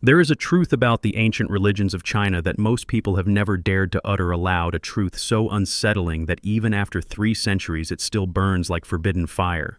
There is a truth about the ancient religions of China that most people have never dared to utter aloud, a truth so unsettling that even after 3 centuries it still burns like forbidden fire.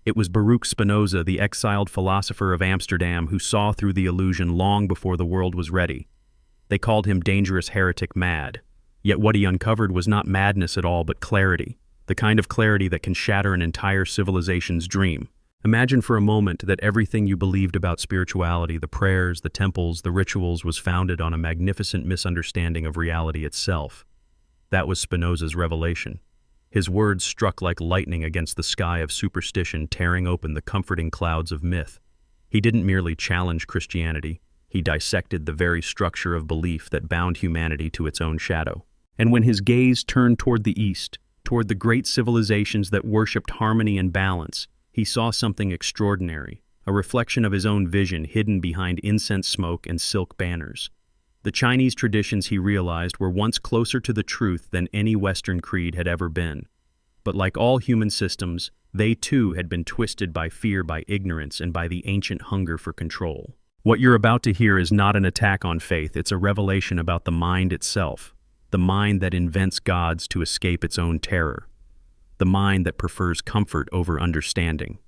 It was Baruch Spinoza, the exiled philosopher of Amsterdam, who saw through the illusion long before the world was ready. They called him dangerous heretic mad. Yet what he uncovered was not madness at all, but clarity, the kind of clarity that can shatter an entire civilization's dream. Imagine for a moment that everything you believed about spirituality, the prayers, the temples, the rituals, was founded on a magnificent misunderstanding of reality itself. That was Spinoza's revelation. His words struck like lightning against the sky of superstition, tearing open the comforting clouds of myth. He didn't merely challenge Christianity, he dissected the very structure of belief that bound humanity to its own shadow. And when his gaze turned toward the East, toward the great civilizations that worshipped harmony and balance, he saw something extraordinary, a reflection of his own vision hidden behind incense smoke and silk banners. The Chinese traditions, he realized, were once closer to the truth than any Western creed had ever been. But like all human systems, they too had been twisted by fear, by ignorance, and by the ancient hunger for control. What you're about to hear is not an attack on faith, it's a revelation about the mind itself, the mind that invents gods to escape its own terror, the mind that prefers comfort over understanding.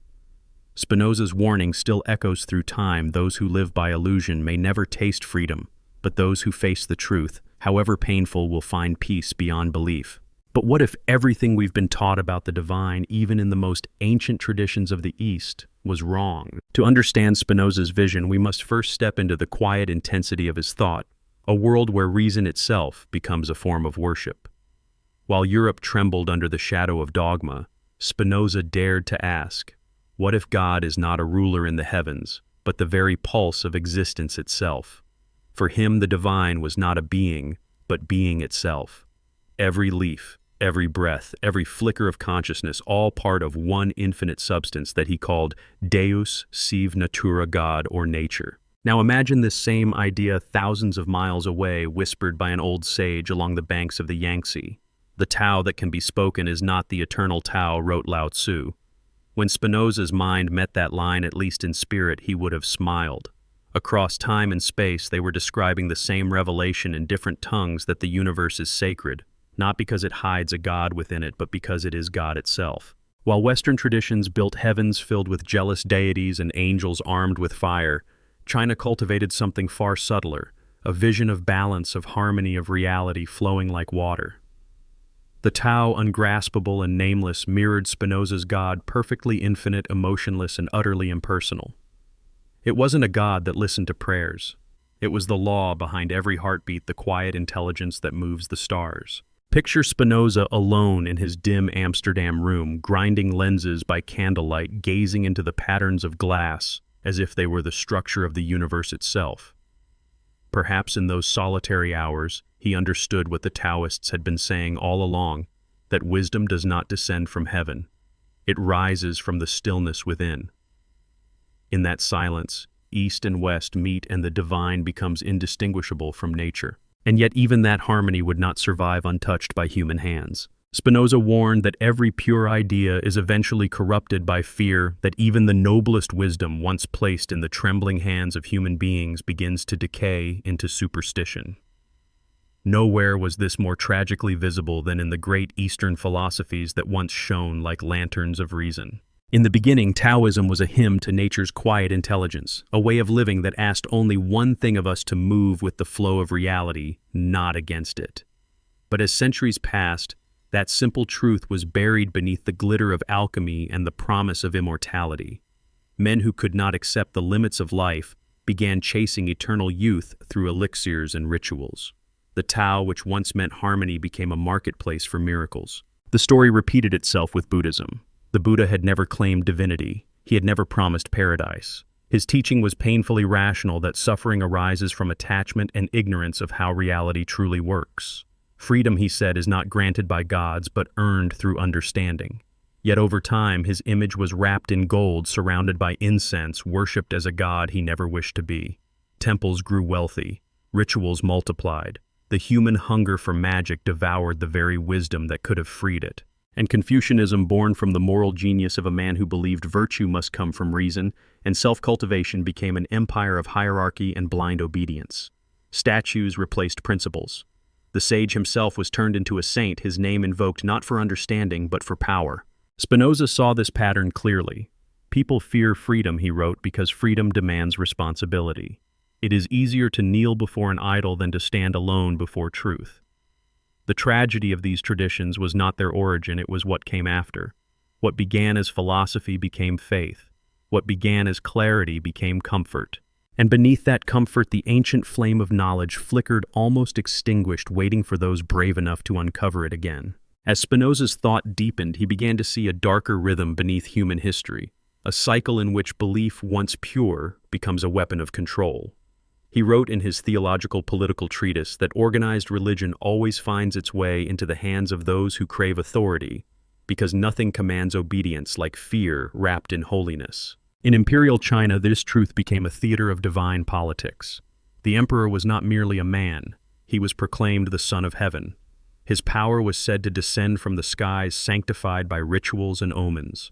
Spinoza's warning still echoes through time: those who live by illusion may never taste freedom, but those who face the truth, however painful, will find peace beyond belief. But what if everything we've been taught about the divine, even in the most ancient traditions of the East, was wrong? To understand Spinoza's vision, we must first step into the quiet intensity of his thought, a world where reason itself becomes a form of worship. While Europe trembled under the shadow of dogma, Spinoza dared to ask, what if God is not a ruler in the heavens, but the very pulse of existence itself? For him, the divine was not a being, but being itself. Every leaf, every breath, every flicker of consciousness, all part of one infinite substance that he called Deus sive natura, God or nature. Now imagine this same idea thousands of miles away, whispered by an old sage along the banks of the Yangtze. The Tao that can be spoken is not the eternal Tao, wrote Lao Tzu. When Spinoza's mind met that line, at least in spirit, he would have smiled. Across time and space, they were describing the same revelation in different tongues: that the universe is sacred, not because it hides a god within it, but because it is God itself. While Western traditions built heavens filled with jealous deities and angels armed with fire, China cultivated something far subtler, a vision of balance, of harmony, of reality flowing like water. The Tao, ungraspable and nameless, mirrored Spinoza's God, perfectly infinite, emotionless, and utterly impersonal. It wasn't a God that listened to prayers. It was the law behind every heartbeat, the quiet intelligence that moves the stars. Picture Spinoza alone in his dim Amsterdam room, grinding lenses by candlelight, gazing into the patterns of glass as if they were the structure of the universe itself. Perhaps in those solitary hours, he understood what the Taoists had been saying all along, that wisdom does not descend from heaven. It rises from the stillness within. In that silence, East and West meet and the divine becomes indistinguishable from nature. And yet even that harmony would not survive untouched by human hands. Spinoza warned that every pure idea is eventually corrupted by fear, that even the noblest wisdom once placed in the trembling hands of human beings begins to decay into superstition. Nowhere was this more tragically visible than in the great Eastern philosophies that once shone like lanterns of reason. In the beginning, Taoism was a hymn to nature's quiet intelligence, a way of living that asked only one thing of us: to move with the flow of reality, not against it. But as centuries passed, that simple truth was buried beneath the glitter of alchemy and the promise of immortality. Men who could not accept the limits of life began chasing eternal youth through elixirs and rituals. The Tao, which once meant harmony, became a marketplace for miracles. The story repeated itself with Buddhism. The Buddha had never claimed divinity. He had never promised paradise. His teaching was painfully rational, that suffering arises from attachment and ignorance of how reality truly works. Freedom, he said, is not granted by gods, but earned through understanding. Yet over time, his image was wrapped in gold, surrounded by incense, worshipped as a god he never wished to be. Temples grew wealthy. Rituals multiplied. The human hunger for magic devoured the very wisdom that could have freed it. And Confucianism, born from the moral genius of a man who believed virtue must come from reason, and self-cultivation became an empire of hierarchy and blind obedience. Statues replaced principles. The sage himself was turned into a saint, his name invoked not for understanding but for power. Spinoza saw this pattern clearly. People fear freedom, he wrote, because freedom demands responsibility. It is easier to kneel before an idol than to stand alone before truth. The tragedy of these traditions was not their origin, it was what came after. What began as philosophy became faith. What began as clarity became comfort. And beneath that comfort, the ancient flame of knowledge flickered, almost extinguished, waiting for those brave enough to uncover it again. As Spinoza's thought deepened, he began to see a darker rhythm beneath human history, a cycle in which belief, once pure, becomes a weapon of control. He wrote in his theological political treatise that organized religion always finds its way into the hands of those who crave authority, because nothing commands obedience like fear wrapped in holiness. In imperial China, this truth became a theater of divine politics. The emperor was not merely a man, he was proclaimed the Son of Heaven. His power was said to descend from the skies, sanctified by rituals and omens.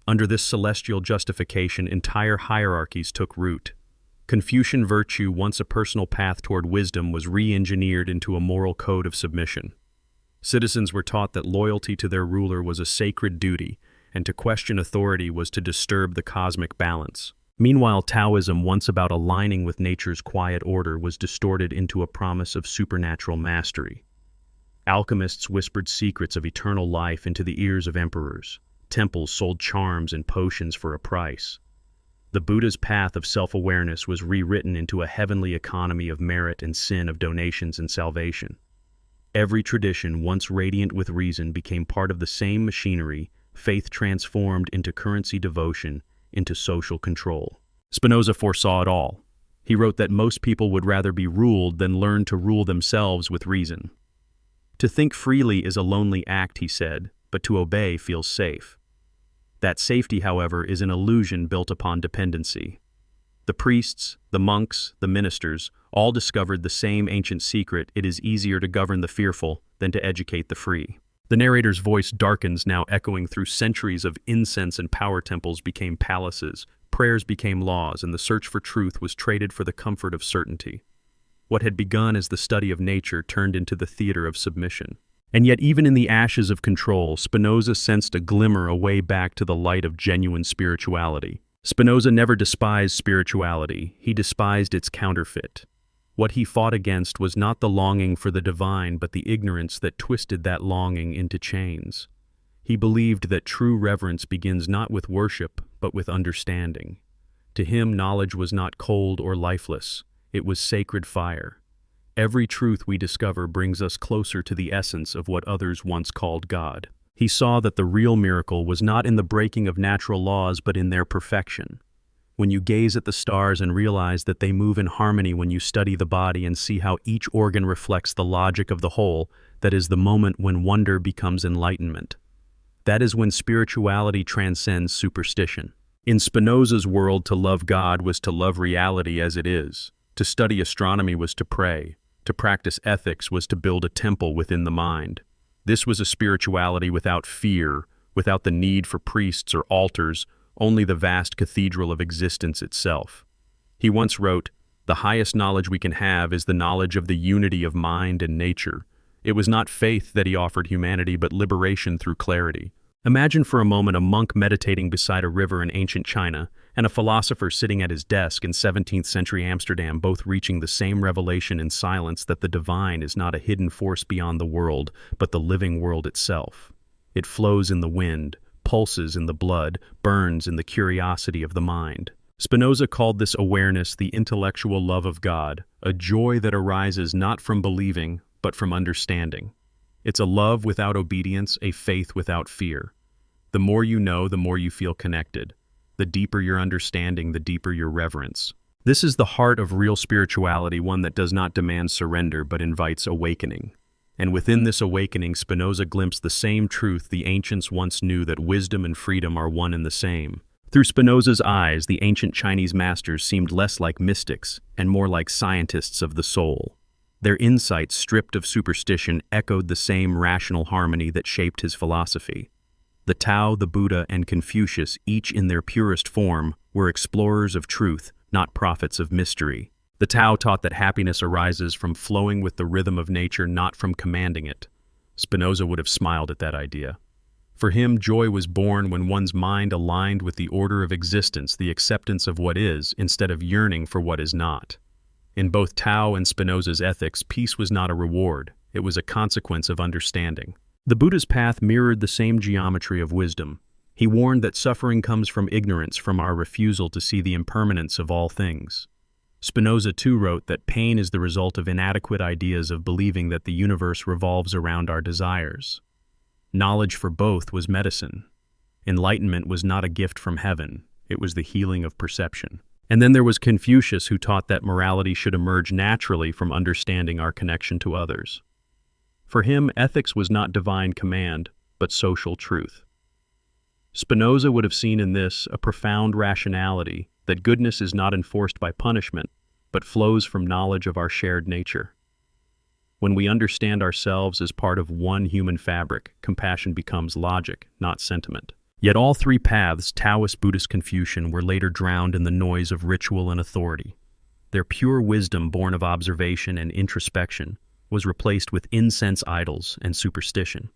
Under this celestial justification, entire hierarchies took root. Confucian virtue, once a personal path toward wisdom, was re-engineered into a moral code of submission. Citizens were taught that loyalty to their ruler was a sacred duty, and to question authority was to disturb the cosmic balance. Meanwhile, Taoism, once about aligning with nature's quiet order, was distorted into a promise of supernatural mastery. Alchemists whispered secrets of eternal life into the ears of emperors. Temples sold charms and potions for a price. The Buddha's path of self-awareness was rewritten into a heavenly economy of merit and sin, of donations and salvation. Every tradition, once radiant with reason, became part of the same machinery, faith transformed into currency, devotion into social control. Spinoza foresaw it all. He wrote that most people would rather be ruled than learn to rule themselves with reason. To think freely is a lonely act, he said, but to obey feels safe. That safety, however, is an illusion built upon dependency. The priests, the monks, the ministers, all discovered the same ancient secret: it is easier to govern the fearful than to educate the free. The narrator's voice darkens, now echoing through centuries of incense, and power temples became palaces, prayers became laws, and the search for truth was traded for the comfort of certainty. What had begun as the study of nature turned into the theater of submission. And yet, even in the ashes of control, Spinoza sensed a glimmer, a way back to the light of genuine spirituality. Spinoza never despised spirituality, he despised its counterfeit. What he fought against was not the longing for the divine, but the ignorance that twisted that longing into chains. He believed that true reverence begins not with worship, but with understanding. To him, knowledge was not cold or lifeless, it was sacred fire. Every truth we discover brings us closer to the essence of what others once called God. He saw that the real miracle was not in the breaking of natural laws, but in their perfection. When you gaze at the stars and realize that they move in harmony, when you study the body and see how each organ reflects the logic of the whole, that is the moment when wonder becomes enlightenment. That is when spirituality transcends superstition. In Spinoza's world, to love God was to love reality as it is. To study astronomy was to pray. To practice ethics was to build a temple within the mind. This was a spirituality without fear, without the need for priests or altars, only the vast cathedral of existence itself. He once wrote, "The highest knowledge we can have is the knowledge of the unity of mind and nature." It was not faith that he offered humanity, but liberation through clarity. Imagine for a moment a monk meditating beside a river in ancient China, and a philosopher sitting at his desk in 17th century Amsterdam, both reaching the same revelation in silence, that the divine is not a hidden force beyond the world, but the living world itself. It flows in the wind, pulses in the blood, burns in the curiosity of the mind. Spinoza called this awareness the intellectual love of God, a joy that arises not from believing, but from understanding. It's a love without obedience, a faith without fear. The more you know, the more you feel connected. The deeper your understanding, the deeper your reverence. This is the heart of real spirituality, one that does not demand surrender but invites awakening. And within this awakening, Spinoza glimpsed the same truth the ancients once knew, that wisdom and freedom are one and the same. Through Spinoza's eyes, the ancient Chinese masters seemed less like mystics and more like scientists of the soul. Their insights, stripped of superstition, echoed the same rational harmony that shaped his philosophy. The Tao, the Buddha, and Confucius, each in their purest form, were explorers of truth, not prophets of mystery. The Tao taught that happiness arises from flowing with the rhythm of nature, not from commanding it. Spinoza would have smiled at that idea. For him, joy was born when one's mind aligned with the order of existence, the acceptance of what is, instead of yearning for what is not. In both Tao and Spinoza's ethics, peace was not a reward, it was a consequence of understanding. The Buddha's path mirrored the same geometry of wisdom. He warned that suffering comes from ignorance, from our refusal to see the impermanence of all things. Spinoza too wrote that pain is the result of inadequate ideas of believing that the universe revolves around our desires. Knowledge for both was medicine. Enlightenment was not a gift from heaven, it was the healing of perception. And then there was Confucius, who taught that morality should emerge naturally from understanding our connection to others. For him, ethics was not divine command, but social truth. Spinoza would have seen in this a profound rationality, that goodness is not enforced by punishment, but flows from knowledge of our shared nature. When we understand ourselves as part of one human fabric, compassion becomes logic, not sentiment. Yet all three paths, Taoist, Buddhist, Confucian, were later drowned in the noise of ritual and authority. Their pure wisdom, born of observation and introspection, was replaced with incense idols and superstition.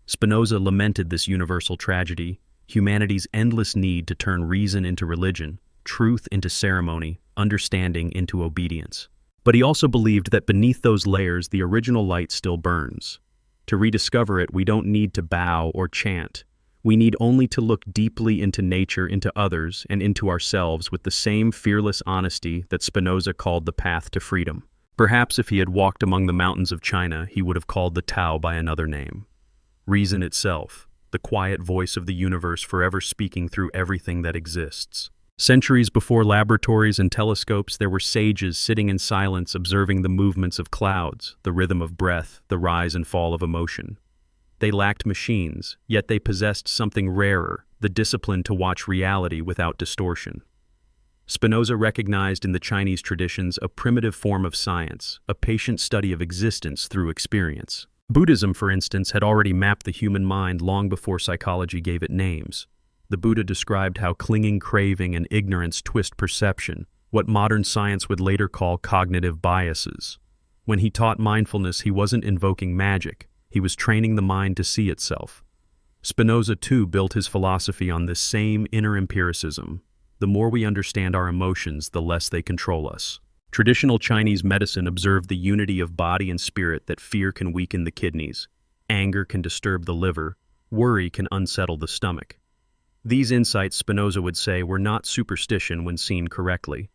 Spinoza lamented this universal tragedy, humanity's endless need to turn reason into religion, truth into ceremony, understanding into obedience. But he also believed that beneath those layers the original light still burns. To rediscover it, we don't need to bow or chant. We need only to look deeply into nature, into others, and into ourselves with the same fearless honesty that Spinoza called the path to freedom. Perhaps if he had walked among the mountains of China, he would have called the Tao by another name. Reason itself, the quiet voice of the universe forever speaking through everything that exists. Centuries before laboratories and telescopes, there were sages sitting in silence observing the movements of clouds, the rhythm of breath, the rise and fall of emotion. They lacked machines, yet they possessed something rarer, the discipline to watch reality without distortion. Spinoza recognized in the Chinese traditions a primitive form of science, a patient study of existence through experience. Buddhism, for instance, had already mapped the human mind long before psychology gave it names. The Buddha described how clinging, craving, and ignorance twist perception, what modern science would later call cognitive biases. When he taught mindfulness, he wasn't invoking magic, he was training the mind to see itself. Spinoza, too, built his philosophy on this same inner empiricism. The more we understand our emotions, the less they control us. Traditional Chinese medicine observed the unity of body and spirit, that fear can weaken the kidneys, anger can disturb the liver, worry can unsettle the stomach. These insights, Spinoza would say, were not superstition when seen correctly.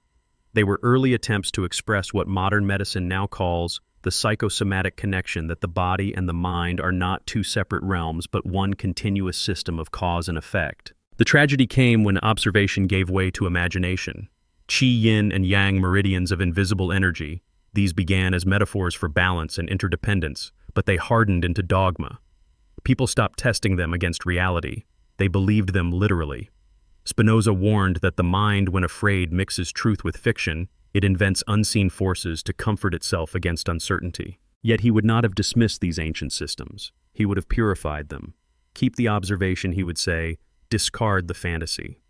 They were early attempts to express what modern medicine now calls the psychosomatic connection, that the body and the mind are not two separate realms but one continuous system of cause and effect. The tragedy came when observation gave way to imagination. Qi, yin, and yang meridians of invisible energy, these began as metaphors for balance and interdependence, but they hardened into dogma. People stopped testing them against reality. They believed them literally. Spinoza warned that the mind, when afraid, mixes truth with fiction. It invents unseen forces to comfort itself against uncertainty. Yet he would not have dismissed these ancient systems. He would have purified them. Keep the observation, he would say, discard the fantasy.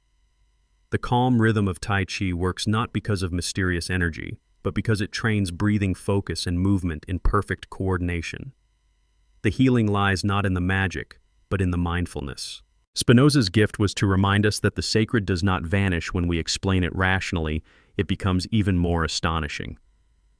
The calm rhythm of Tai Chi works not because of mysterious energy, but because it trains breathing focus and movement in perfect coordination. The healing lies not in the magic, but in the mindfulness. Spinoza's gift was to remind us that the sacred does not vanish when we explain it rationally, it becomes even more astonishing.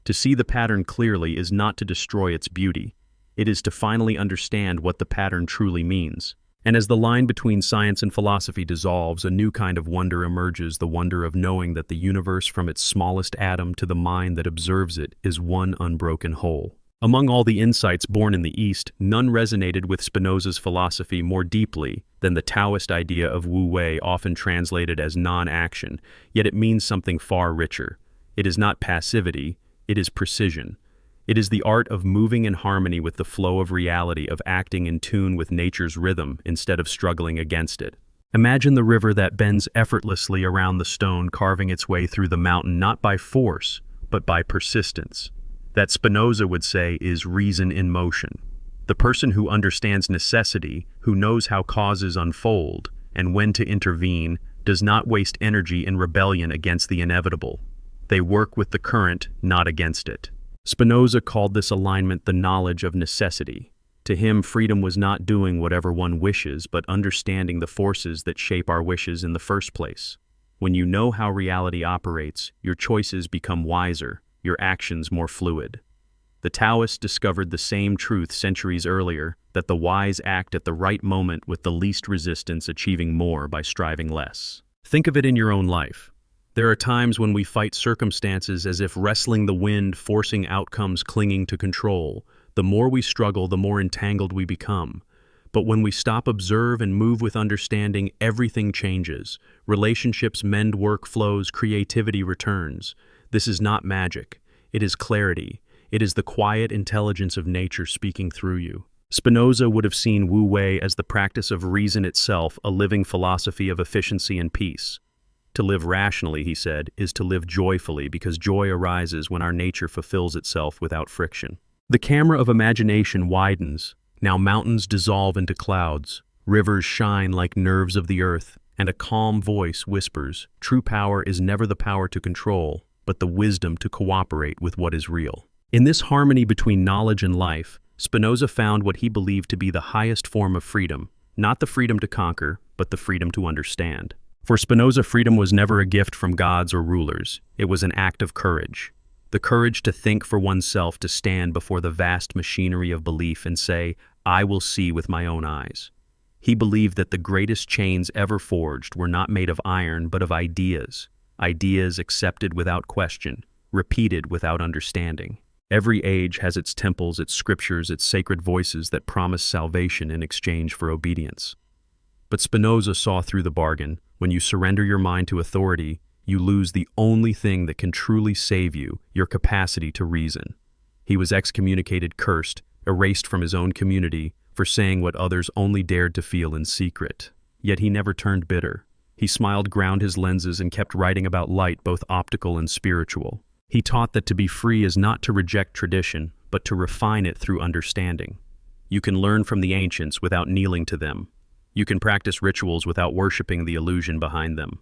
To see the pattern clearly is not to destroy its beauty, it is to finally understand what the pattern truly means. And as the line between science and philosophy dissolves, a new kind of wonder emerges, the wonder of knowing that the universe, from its smallest atom to the mind that observes it, is one unbroken whole. Among all the insights born in the East, none resonated with Spinoza's philosophy more deeply than the Taoist idea of Wu Wei, often translated as non-action, yet it means something far richer. It is not passivity, it is precision. It is the art of moving in harmony with the flow of reality, of acting in tune with nature's rhythm instead of struggling against it. Imagine the river that bends effortlessly around the stone, carving its way through the mountain not by force, but by persistence. That, Spinoza would say, is reason in motion. The person who understands necessity, who knows how causes unfold, and when to intervene, does not waste energy in rebellion against the inevitable. They work with the current, not against it. Spinoza called this alignment the knowledge of necessity. To him, freedom was not doing whatever one wishes, but understanding the forces that shape our wishes in the first place. When you know how reality operates, your choices become wiser, your actions more fluid. The Taoists discovered the same truth centuries earlier, that the wise act at the right moment with the least resistance, achieving more by striving less. Think of it in your own life. There are times when we fight circumstances as if wrestling the wind, forcing outcomes, clinging to control. The more we struggle, the more entangled we become. But when we stop, observe, and move with understanding, everything changes. Relationships mend, work flows, creativity returns. This is not magic. It is clarity. It is the quiet intelligence of nature speaking through you. Spinoza would have seen Wu Wei as the practice of reason itself, a living philosophy of efficiency and peace. To live rationally, he said, is to live joyfully, because joy arises when our nature fulfills itself without friction. The camera of imagination widens. Now mountains dissolve into clouds, rivers shine like nerves of the earth, and a calm voice whispers, true power is never the power to control, but the wisdom to cooperate with what is real. In this harmony between knowledge and life, Spinoza found what he believed to be the highest form of freedom, not the freedom to conquer, but the freedom to understand. For Spinoza, freedom was never a gift from gods or rulers. It was an act of courage. The courage to think for oneself, to stand before the vast machinery of belief and say, I will see with my own eyes. He believed that the greatest chains ever forged were not made of iron, but of ideas. Ideas accepted without question, repeated without understanding. Every age has its temples, its scriptures, its sacred voices that promise salvation in exchange for obedience. But Spinoza saw through the bargain. When you surrender your mind to authority, you lose the only thing that can truly save you, your capacity to reason. He was excommunicated, cursed, erased from his own community for saying what others only dared to feel in secret. Yet he never turned bitter. He smiled, ground his lenses, and kept writing about light, both optical and spiritual. He taught that to be free is not to reject tradition, but to refine it through understanding. You can learn from the ancients without kneeling to them. You can practice rituals without worshiping the illusion behind them.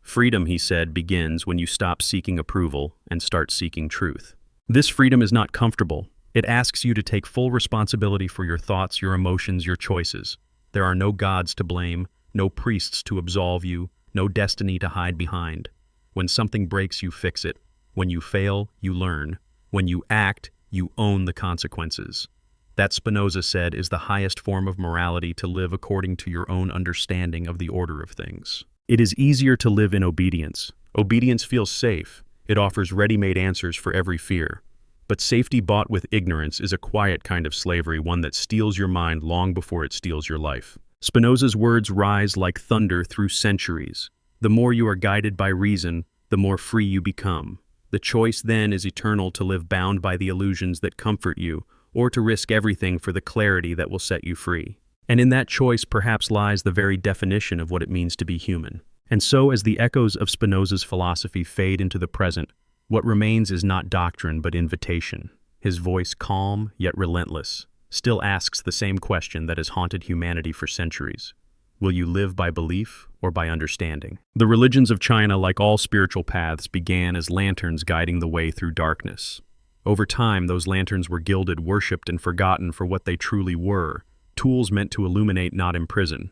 Freedom, he said, begins when you stop seeking approval and start seeking truth. This freedom is not comfortable. It asks you to take full responsibility for your thoughts, your emotions, your choices. There are no gods to blame, no priests to absolve you, no destiny to hide behind. When something breaks, you fix it. When you fail, you learn. When you act, you own the consequences. That, Spinoza said, is the highest form of morality, to live according to your own understanding of the order of things. It is easier to live in obedience. Obedience feels safe. It offers ready-made answers for every fear. But safety bought with ignorance is a quiet kind of slavery, one that steals your mind long before it steals your life. Spinoza's words rise like thunder through centuries. The more you are guided by reason, the more free you become. The choice then is eternal, to live bound by the illusions that comfort you, or to risk everything for the clarity that will set you free. And in that choice perhaps lies the very definition of what it means to be human. And so, as the echoes of Spinoza's philosophy fade into the present, what remains is not doctrine but invitation. His voice, calm yet relentless, still asks the same question that has haunted humanity for centuries. Will you live by belief or by understanding? The religions of China, like all spiritual paths, began as lanterns guiding the way through darkness. Over time, those lanterns were gilded, worshipped, and forgotten for what they truly were, tools meant to illuminate, not imprison.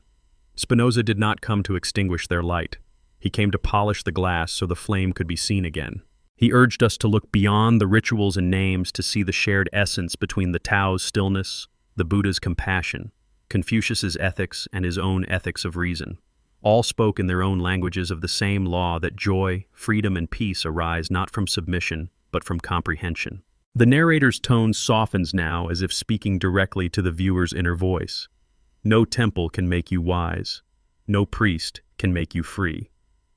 Spinoza did not come to extinguish their light. He came to polish the glass so the flame could be seen again. He urged us to look beyond the rituals and names, to see the shared essence between the Tao's stillness, the Buddha's compassion, Confucius's ethics, and his own ethics of reason. All spoke in their own languages of the same law, that joy, freedom, and peace arise not from submission, but from comprehension. The narrator's tone softens now, as if speaking directly to the viewer's inner voice. No temple can make you wise. No priest can make you free.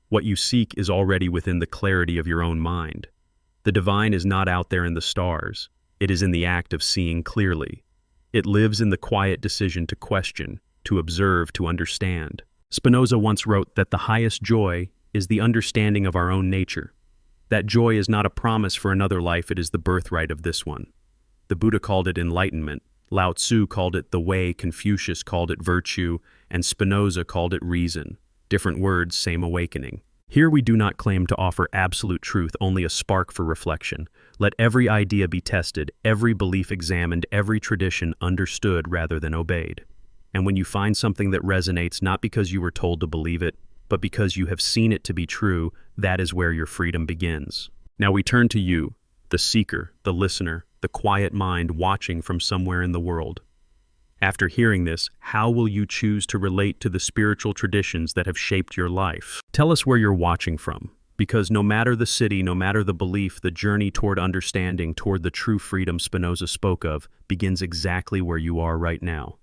What you seek is already within the clarity of your own mind. The divine is not out there in the stars. It is in the act of seeing clearly. It lives in the quiet decision to question, to observe, to understand. Spinoza once wrote that the highest joy is the understanding of our own nature. That joy is not a promise for another life, it is the birthright of this one. The Buddha called it enlightenment, Lao Tzu called it the way, Confucius called it virtue, and Spinoza called it reason. Different words, same awakening. Here we do not claim to offer absolute truth, only a spark for reflection. Let every idea be tested, every belief examined, every tradition understood rather than obeyed. And when you find something that resonates not because you were told to believe it, but because you have seen it to be true, that is where your freedom begins. Now we turn to you, the seeker, the listener, the quiet mind watching from somewhere in the world. After hearing this, how will you choose to relate to the spiritual traditions that have shaped your life? Tell us where you're watching from, because no matter the city, no matter the belief, the journey toward understanding, toward the true freedom Spinoza spoke of, begins exactly where you are right now.